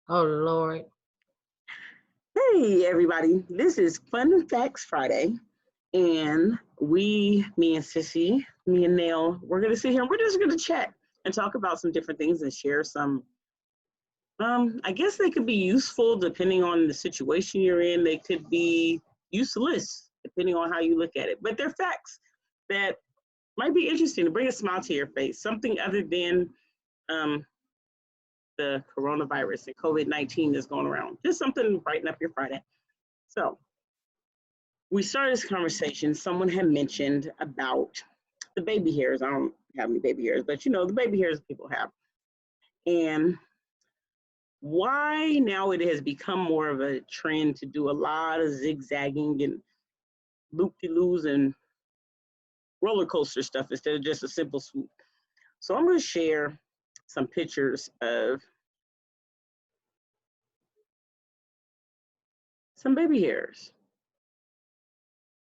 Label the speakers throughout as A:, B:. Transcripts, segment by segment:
A: Oh Lord.
B: Hey, everybody. This is Fun Facts Friday. And me and Sissy, me and Nail, we're going to sit here and we're just going to chat and talk about some different things and share some. I guess they could be useful depending on the situation you're in. They could be useless depending on how you look at it. But they're facts that might be interesting to bring a smile to your face, something other than um, the coronavirus and COVID-19 that's going around. Just something to brighten up your Friday. So, we started this conversation. Someone had mentioned about the baby hairs. I don't have any baby hairs, but the baby hairs people have. And why now it has become more of a trend to do a lot of zigzagging and loop-de-loos and roller coaster stuff instead of just a simple swoop. So I'm going to share some pictures of some baby hairs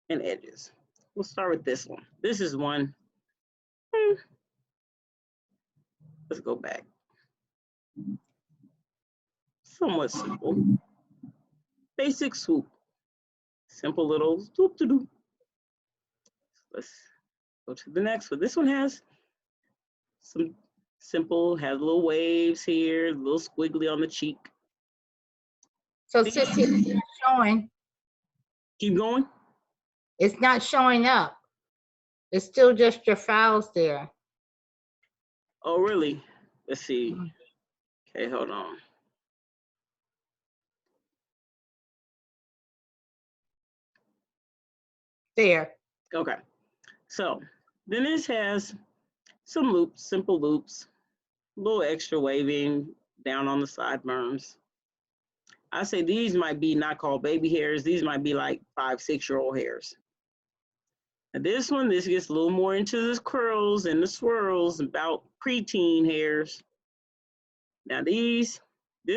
B: and edges. We'll start with this one. This is one. Let's go back. Somewhat simple. Basic swoop. Simple little swoop to do. Let's go to the next one. This one has some simple, has little waves here, a little squiggly on the cheek.
A: So Sissy, it's not showing.
B: Keep going.
A: It's not showing up. It's still just your files there.
B: Oh, really? Let's see. Okay, hold on.
A: There.
B: Okay. So then this has some loops, simple loops, a little extra waving down on the sideburns. I say these might be not called baby hairs. These might be like 5-6-year-old hairs. And this one, this gets a little more into the curls and the swirls, about preteen hairs. Now this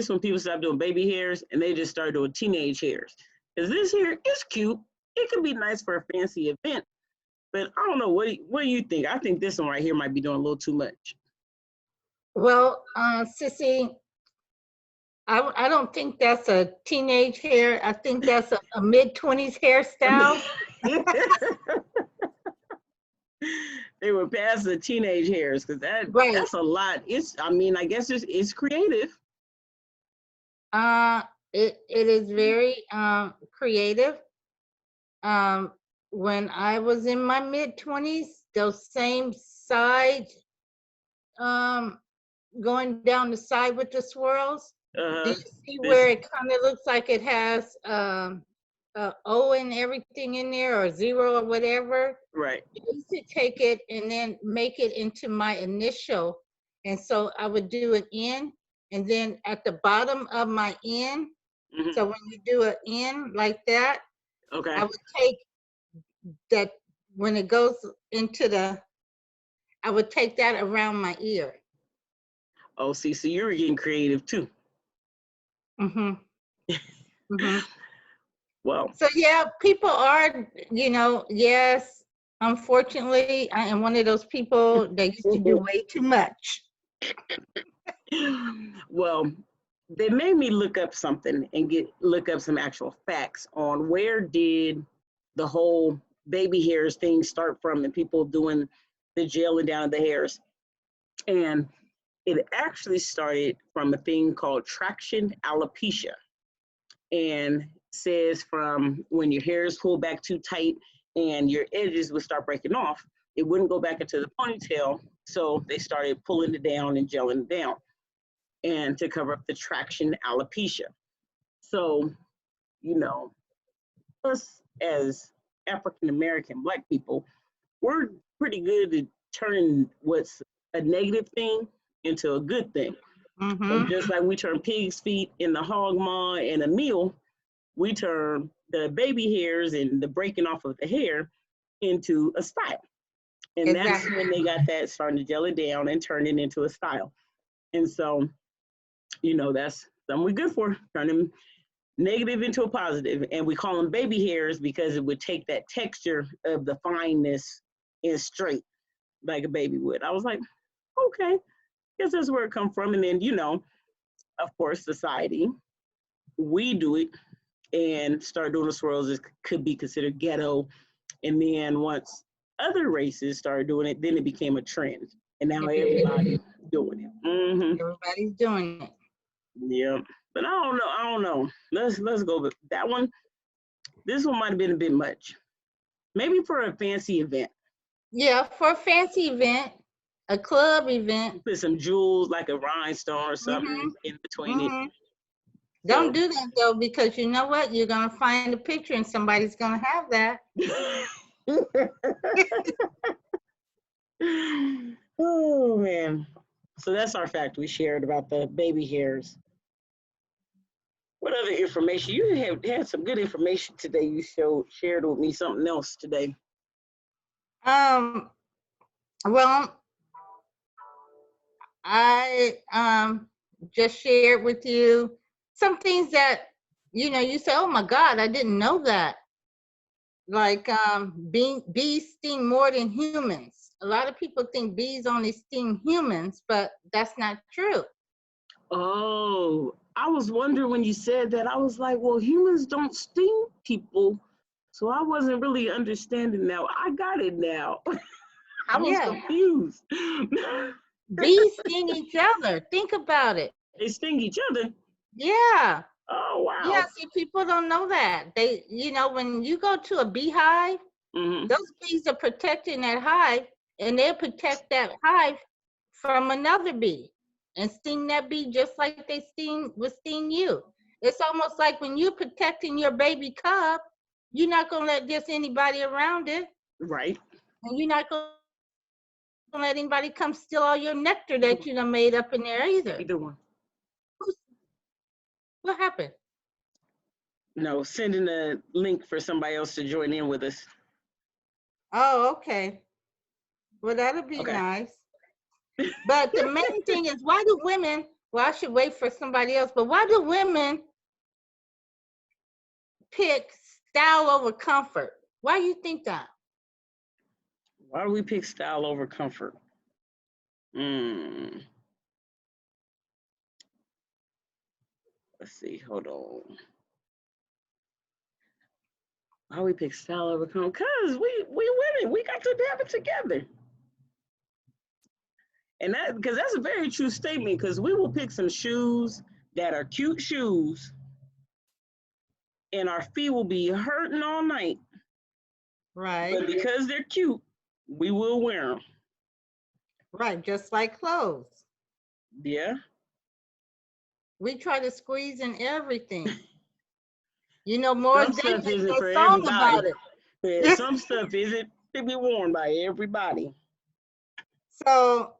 B: one, people stop doing baby hairs and they just start doing teenage hairs. Because this hair is cute. It could be nice for a fancy event. But I don't know, what do you think? I think this one right here might be doing a little too much.
A: Well, Sissy, I don't think that's a teenage hair. I think that's a mid-20s hairstyle.
B: They were past the teenage hairs because
A: Right.
B: that's a lot. I guess it's creative.
A: It is very creative. When I was in my mid-20s, those same side going down the side with the swirls. Do you see where it kind of looks like it has O and everything in there, or 0 or whatever?
B: Right.
A: I used to take it and then make it into my initial. And so I would do an N, and then at the bottom of my N, so when you do an N like that,
B: okay,
A: I would take that when it goes into I would take that around my ear.
B: Oh, see, so you were getting creative too. Well.
A: So yeah, people are, yes, unfortunately, I am one of those people that used to do way too much.
B: Well, they made me look up something and look up some actual facts on where did the whole baby hairs thing start from, and people doing the gelling down of the hairs. And it actually started from a thing called traction alopecia, and says from when your hairs pull back too tight and your edges would start breaking off, it wouldn't go back into the ponytail, so they started pulling it down and gelling it down, and to cover up the traction alopecia. So, us as African American Black people, we're pretty good at turning what's a negative thing into a good thing. So just like we turn pig's feet in the hog maw and a meal, we turn the baby hairs and the breaking off of the hair into a style. And that's when they got that, starting to gel it down and turn it into a style. And so, that's something we're good for, turning negative into a positive. And we call them baby hairs because it would take that texture of the fineness and straight like a baby would. I was like, okay, guess that's where it come from. And then, of course, society, we do it and start doing the swirls, it could be considered ghetto. And then once other races started doing it, then it became a trend. And now everybody's doing it.
A: Everybody's doing it.
B: Yeah. But I don't know. Let's go with that one. This one might have been a bit much. Maybe for a fancy event.
A: Yeah, for a fancy event, a club event.
B: Put some jewels like a rhinestone or something in between it.
A: Don't do that though, because you know what? You're gonna find a picture and somebody's gonna have that.
B: Oh man. So that's our fact we shared about the baby hairs. What other information? You had some good information today. You shared with me something else today.
A: Well, I just shared with you some things that, you know, you say, oh my God, I didn't know that. Like bees sting more than humans. A lot of people think bees only sting humans, but that's not true.
B: Oh, I was wondering when you said that. I was like, well, humans don't sting people. So I wasn't really understanding now. I got it now. I was confused.
A: Bees sting each other. Think about it.
B: They sting each other?
A: Yeah.
B: Oh, wow.
A: Yeah, see, people don't know that. They, you know, when you go to a beehive, those bees are protecting that hive, and they'll protect that hive from another bee and sting that bee just like they would sting you. It's almost like when you're protecting your baby cub, you're not going to let just anybody around it.
B: Right.
A: And you're not going to let anybody come steal all your nectar that you done made up in there either.
B: Either one.
A: What happened?
B: No, sending a link for somebody else to join in with us.
A: Oh, okay. Well, that'll be nice. But the main thing is, why do women, well, I should wait for somebody else, but why do women pick style over comfort? Why do you think that?
B: Why do we pick style over comfort? Let's see, hold on. Why we pick style over comfort? Because we women, we got to have it together. And that, because that's a very true statement, because we will pick some shoes that are cute shoes and our feet will be hurting all night.
A: Right.
B: But because they're cute, we will wear them.
A: Right, just like clothes.
B: Yeah.
A: We try to squeeze in everything. You know, more
B: some stuff isn't for everybody. About it. Yeah, some stuff isn't to be worn by everybody.
A: So,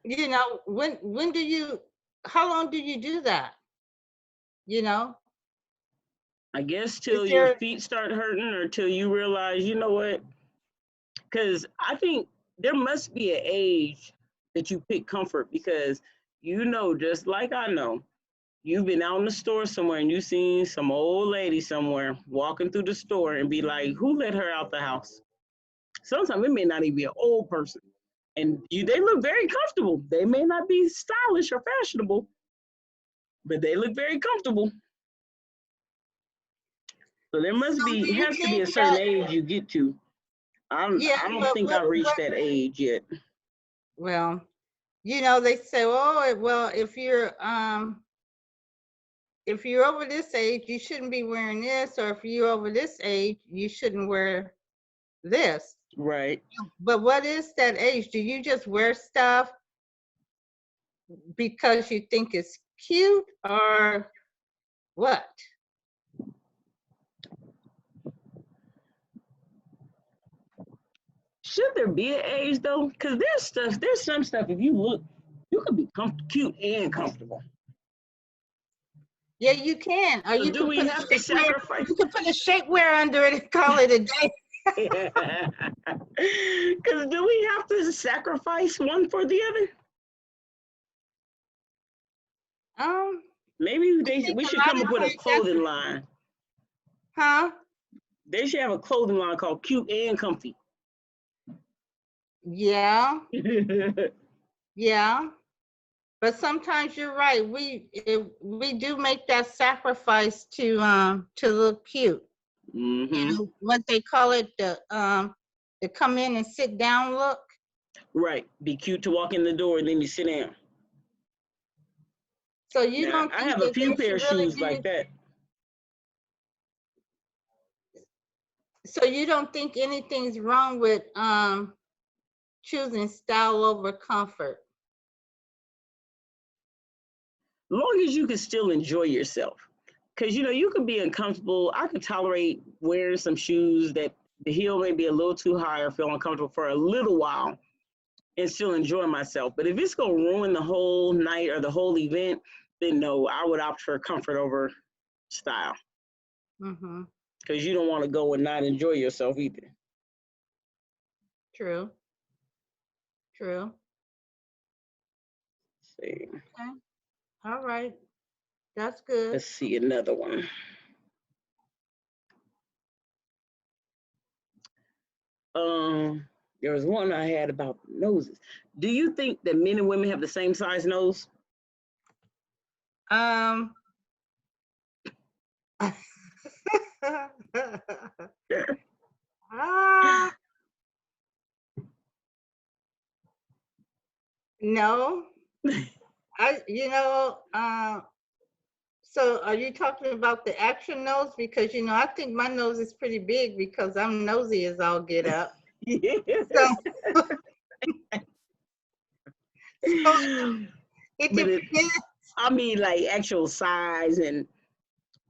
A: you know, when do you, how long do you do that? You know?
B: I guess till your feet start hurting or till you realize, you know what? Because I think there must be an age that you pick comfort, because you know, just like I know, you've been out in the store somewhere and you've seen some old lady somewhere walking through the store and be like, who let her out the house? Sometimes it may not even be an old person. And they look very comfortable. They may not be stylish or fashionable, but they look very comfortable. So there must be, it has to be a certain age you get to. I don't think I've reached that age yet.
A: Well, you know, they say, oh, well, if you're over this age, you shouldn't be wearing this, or if you're over this age, you shouldn't wear this.
B: Right.
A: But what is that age? Do you just wear stuff because you think it's cute, or what?
B: Should there be an age though? Because there's some stuff, if you look, you can be cute and comfortable.
A: Yeah, you can. Or you
B: do we have to sacrifice?
A: You can put a shapewear under it and call it a day.
B: Because do we have to sacrifice one for the other? Maybe we should come up with a clothing line.
A: Huh?
B: They should have a clothing line called Cute and Comfy.
A: Yeah. Yeah. But sometimes you're right. We do make that sacrifice to look cute. You
B: Mm-hmm.
A: know what they call it, the come in and sit down look.
B: Right. Be cute to walk in the door and then you sit down.
A: So you
B: Now,
A: don't
B: I
A: think
B: have a
A: that
B: few
A: they
B: pair
A: should
B: of
A: really
B: shoes like
A: do?
B: that.
A: So you don't think anything's wrong with choosing style over comfort?
B: Long as you can still enjoy yourself. Because, you know, you could be uncomfortable. I could tolerate wearing some shoes that the heel may be a little too high or feel uncomfortable for a little while and still enjoy myself. But if it's going to ruin the whole night or the whole event, then no, I would opt for comfort over style.
A: Mm-hmm.
B: Because you don't want to go and not enjoy yourself either.
A: True. True.
B: Let's see.
A: Okay. All right. That's good.
B: Let's see another one. There was one I had about noses. Do you think that men and women have the same size nose?
A: Um. Ah, no. So are you talking about the actual nose? Because, I think my nose is pretty big because I'm nosy as all get up.
B: Yes.
A: So, so it
B: But
A: depends.
B: I mean, like actual size and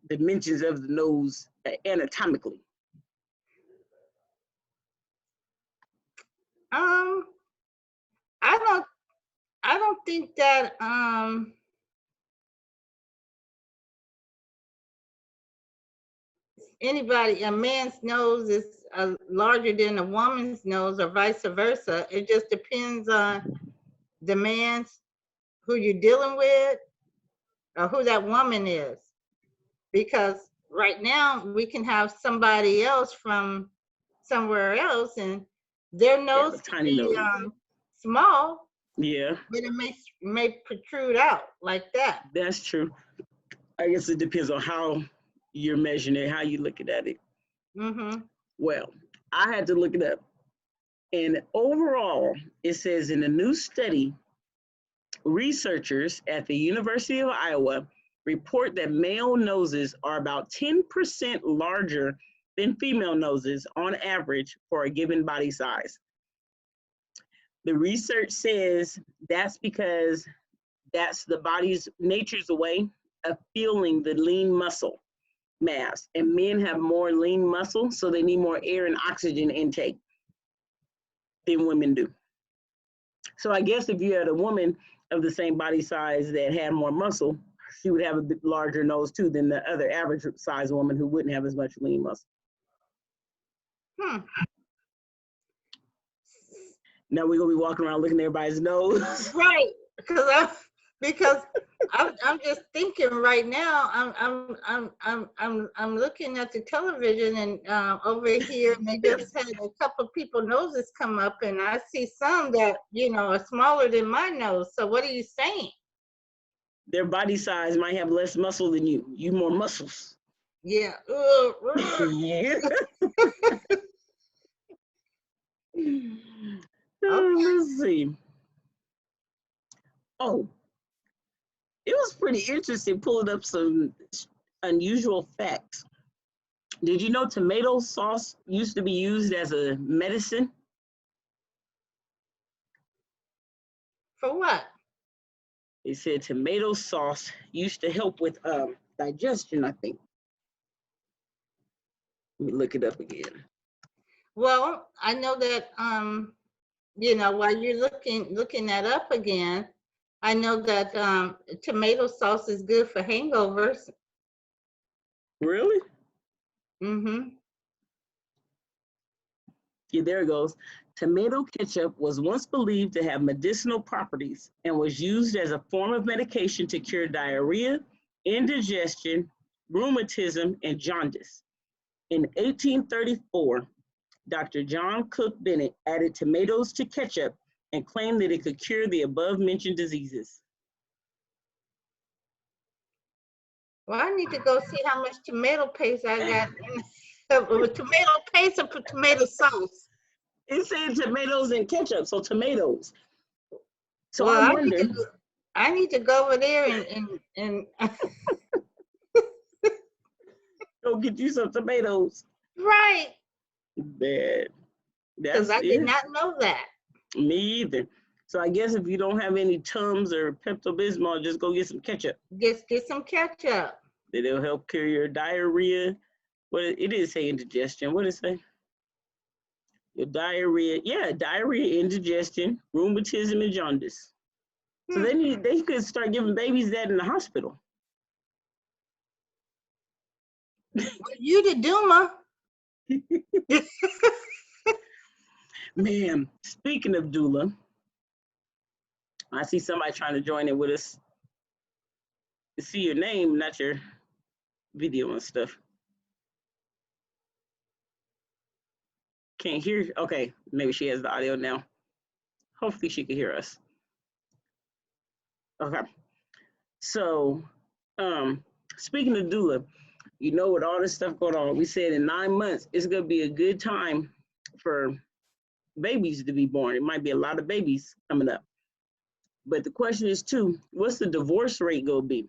B: dimensions of the nose anatomically.
A: Um, I don't think that a man's nose is larger than a woman's nose or vice versa. It just depends on the man's, who you're dealing with, or who that woman is. Because right now we can have somebody else from somewhere else and their nose can
B: Tiny
A: be
B: nose.
A: small,
B: Yeah,
A: but it may protrude out like that.
B: that's true. I guess it depends on how you're measuring it, how you're looking at it.
A: Mm-hmm.
B: Well, I had to look it up. And overall, it says in a new study, researchers at the University of Iowa report that male noses are about 10% larger than female noses on average for a given body size. The research says that's because that's the body's nature's way of feeling the lean muscle mass. And men have more lean muscle, so they need more air and oxygen intake than women do. So I guess if you had a woman of the same body size that had more muscle, she would have a bit larger nose too than the other average size woman who wouldn't have as much lean muscle. Now we're gonna be walking around looking at everybody's nose.
A: Right, because I'm just thinking right now. I'm looking at the television and over here, and they just had a couple people noses come up, and I see some that are smaller than my nose. So what are you saying?
B: Their body size might have less muscle than you. You more muscles.
A: Yeah.
B: Yeah.
A: Okay.
B: Let's see. Oh, it was pretty interesting pulling up some unusual facts. Did you know tomato sauce used to be used as a medicine?
A: For what?
B: They said tomato sauce used to help with digestion, I think. Let me look it up again.
A: Well, I know that while you're looking that up again, I know that tomato sauce is good for hangovers.
B: Really?
A: Mm-hmm.
B: Yeah, there it goes. Tomato ketchup was once believed to have medicinal properties and was used as a form of medication to cure diarrhea, indigestion, rheumatism, and jaundice. In 1834, Dr. John Cook Bennett added tomatoes to ketchup and claimed that it could cure the above mentioned diseases.
A: Well, I need to go see how much tomato paste I got. With tomato paste or put tomato sauce?
B: It said tomatoes and ketchup, so tomatoes. So
A: Well,
B: I wonder.
A: I need to go over there and
B: Go get you some tomatoes.
A: right,
B: Bad.
A: because
B: That's
A: I did
B: it.
A: not know that.
B: Me either. So I guess if you don't have any Tums or Pepto-Bismol, just go get some ketchup.
A: Get some ketchup.
B: It'll help cure your diarrhea. What it is say indigestion. What does it say? Your diarrhea. Yeah, diarrhea, indigestion, rheumatism, and jaundice. So they could start giving babies that in the hospital.
A: You the Duma.
B: Man, speaking of doula, I see somebody trying to join in with us. To see your name, not your video and stuff. Can't hear. Okay, maybe she has the audio now. Hopefully she can hear us. Okay. So, speaking of doula, you know, with all this stuff going on, we said in 9 months, it's going to be a good time for babies to be born. It might be a lot of babies coming up. But the question is too, what's the divorce rate going to be?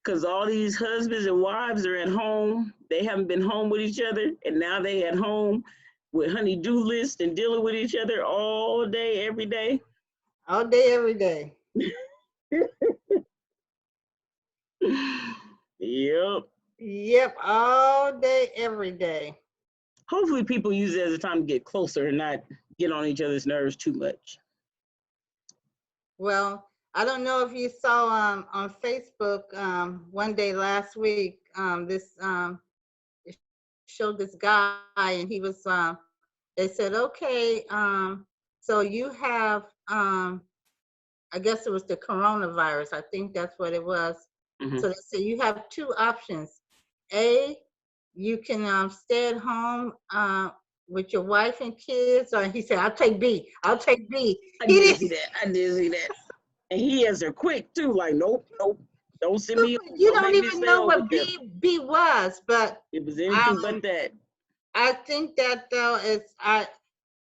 B: Because all these husbands and wives are at home. They haven't been home with each other. And now they at home with honey-do list and dealing with each other all day, every day.
A: All day, every day.
B: Yep.
A: Yep, all day, every day.
B: Hopefully people use it as a time to get closer and not get on each other's nerves too much.
A: Well, I don't know if you saw on Facebook one day last week, this it showed this guy and he was, they said, okay, so you have, I guess it was the coronavirus. I think that's what it was.
B: Mhm.
A: So they said you have two options. A, you can stay at home with your wife and kids, or he said, I'll take B. I'll take B.
B: I did see that. And he answered quick too, like, nope, don't send me.
A: You don't even know what B was, but
B: it was anything but that.
A: I think that though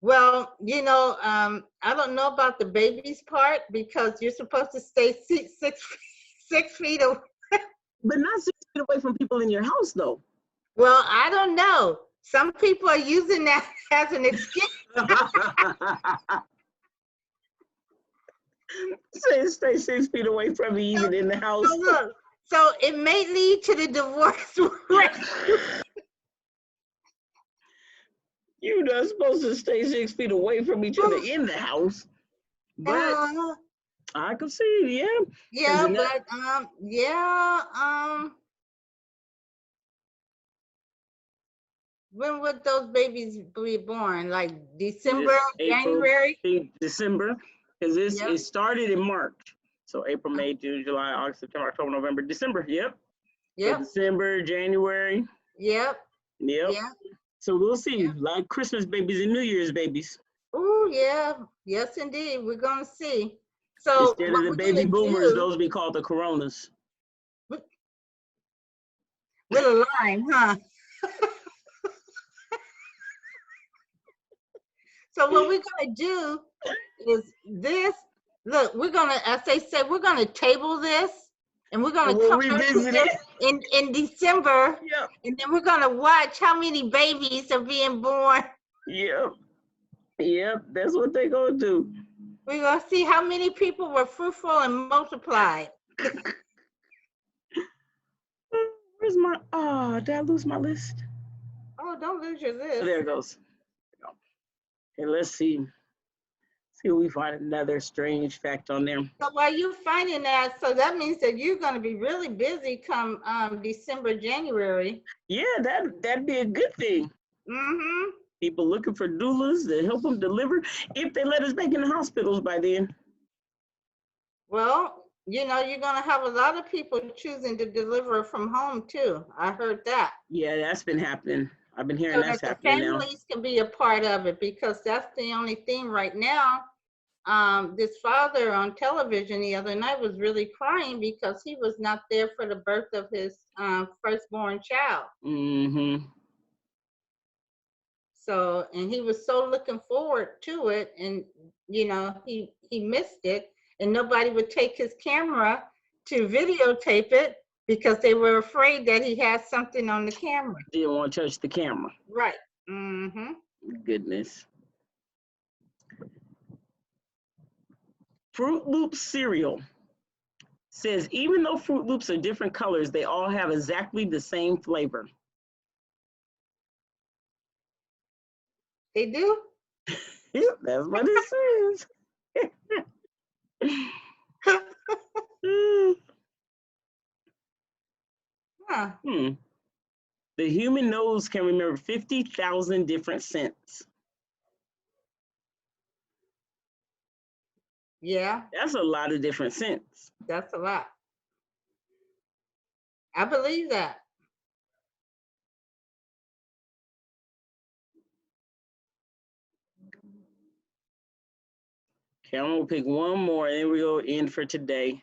A: well, you know, I don't know about the babies part because you're supposed to stay 6 feet away.
B: But not 6 feet away from people in your house, though.
A: Well, I don't know. Some people are using that as an excuse.
B: Say stay 6 feet away from me, even in the house.
A: So it may lead to the divorce rate.
B: You're not supposed to stay 6 feet away from each other in the house. But I can see, yeah.
A: Yeah, but when would those babies be born? Like December, January?
B: December, because it started in March. So April, May, June, July, August, September, October, November, December. Yep. So December, January.
A: Yep.
B: So we'll see, like Christmas babies and New Year's babies.
A: Oh yeah, yes indeed. We're gonna see. So
B: instead of the baby boomers, those be called the coronas.
A: With a line, huh? So what we're gonna do is this. Look, we're gonna, as they say, we're gonna table this, and we're gonna come
B: revisit it
A: in December, and then we're gonna watch how many babies are being born.
B: Yep, that's what they're gonna do.
A: We're gonna see how many people were fruitful and multiplied.
B: Where's my? Oh, did I lose my list?
A: Oh, don't lose your list.
B: Oh, there it goes. Okay, let's see. See if we find another strange fact on there.
A: So while you're finding that, so that means that you're going to be really busy come December, January.
B: Yeah, that'd be a good thing.
A: Mm-hmm.
B: People looking for doulas to help them deliver, if they let us back in the hospitals by then.
A: Well, you know, you're going to have a lot of people choosing to deliver from home too. I heard that.
B: Yeah, that's been happening. I've been hearing that's happening now.
A: Families can be a part of it because that's the only thing right now. this father on television the other night was really crying because he was not there for the birth of his firstborn child.
B: Mm-hmm.
A: So, and he was so looking forward to it, and you know, he missed it, and nobody would take his camera to videotape it because they were afraid that he had something on the camera.
B: Didn't want to touch the camera.
A: Right. Mm-hmm.
B: Goodness. Fruit Loops cereal says even though Fruit Loops are different colors, they all have exactly the same flavor.
A: They do?
B: Yep, that's what it says.
A: Huh.
B: The human nose can remember 50,000 different scents.
A: Yeah,
B: That's a lot of different scents.
A: that's a lot. I believe that.
B: Okay, I'm gonna pick one more and then we go in for today.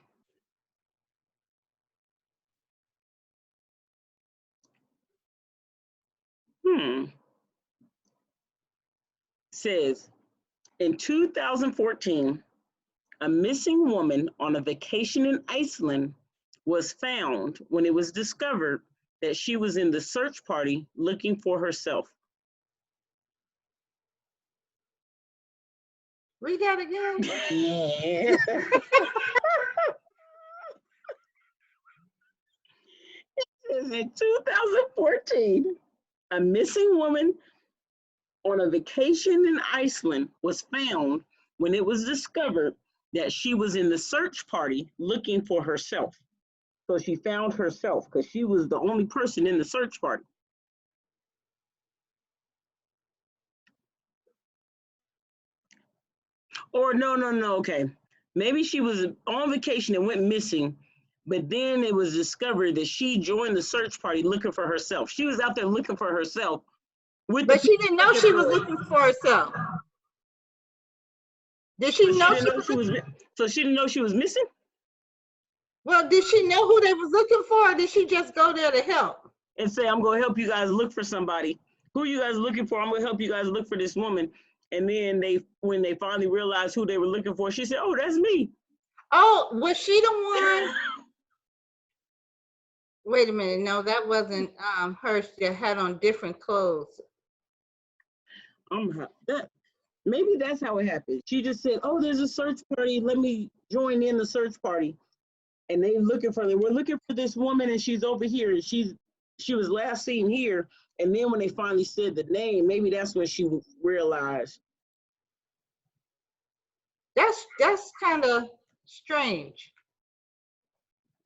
B: Says, in 2014, a missing woman on a vacation in Iceland was found when it was discovered that she was in the search party looking for herself.
A: Read that again.
B: Yeah. In 2014, a missing woman on a vacation in Iceland was found when it was discovered that she was in the search party looking for herself. So she found herself because she was the only person in the search party. Or no, okay. Maybe she was on vacation and went missing, but then it was discovered that she joined the search party looking for herself. She was out there looking for herself.
A: But she didn't know she was looking for herself. Did she know she was?
B: So she didn't know she was missing?
A: Well, did she know who they was looking for, or did she just go there to help?
B: And say, I'm going to help you guys look for somebody. Who are you guys looking for? I'm going to help you guys look for this woman. And then when they finally realized who they were looking for, she said, oh, that's me.
A: Oh, was she the one? Wait a minute. No, that wasn't her. She had on different clothes.
B: Maybe that's how it happened. She just said, oh, there's a search party. Let me join in the search party. And they looking for them. We're looking for this woman and she's over here. And she was last seen here. And then when they finally said the name, maybe that's when she realized.
A: That's kind of strange.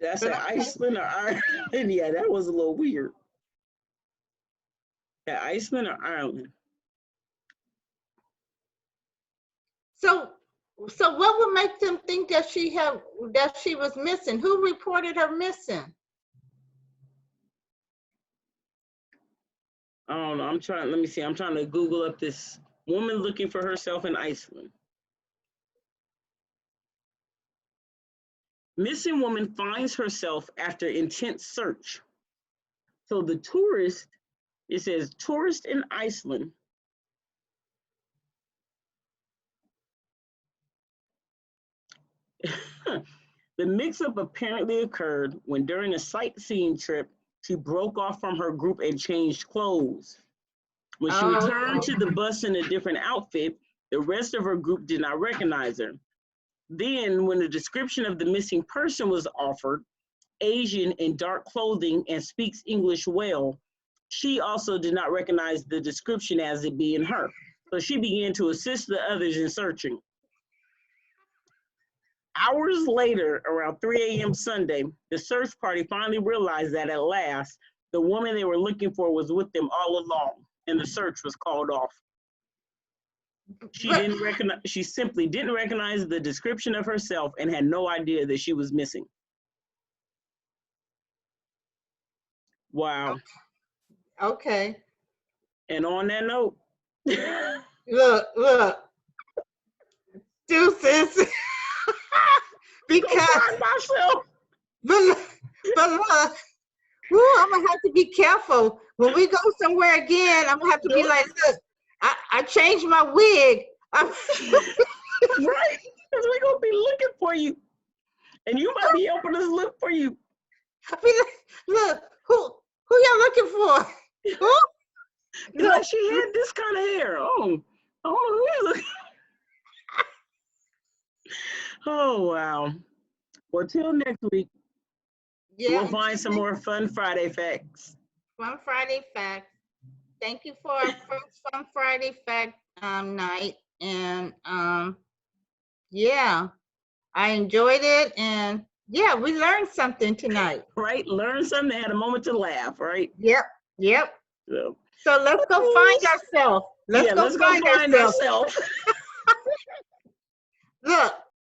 B: That's an Iceland or Ireland. Yeah, that was a little weird. Yeah, Iceland or Ireland.
A: So what would make them think that she was missing? Who reported her missing?
B: I don't know. Let me see. I'm trying to Google up this woman looking for herself in Iceland. Missing woman finds herself after intense search. So the tourist, it says tourist in Iceland. The mix-up apparently occurred when during a sightseeing trip, she broke off from her group and changed clothes. When she returned to the bus in a different outfit, the rest of her group did not recognize her. Then, when the description of the missing person was offered, Asian in dark clothing and speaks English well, she also did not recognize the description as it being her. So she began to assist the others in searching. Hours later, around 3 a.m. Sunday, the search party finally realized that at last, the woman they were looking for was with them all along, and the search was called off. She simply didn't recognize the description of herself and had no idea that she was missing. Wow.
A: Okay.
B: And on that note,
A: look. Deuces. Because,
B: Find myself.
A: but look, woo, I'm gonna have to be careful when we go somewhere again. I'm gonna have to be like, look, I changed my wig.
B: Right, because we're gonna be looking for you, and you might be helping us look for you.
A: I'll be like, look, who y'all looking for? Who?
B: Look, like she had this kind of hair. Oh, I don't know who you look. Oh wow. Well, till next week, we'll find some more fun Friday facts.
A: Fun Friday fact. Thank you for our first Fun Friday fact night, and yeah, I enjoyed it, and yeah, we learned something tonight.
B: Right, learn something. Had a moment to laugh. Right.
A: Yep.
B: So
A: let's go find ourselves. Let's go find ourselves.
B: ourselves.
A: Look,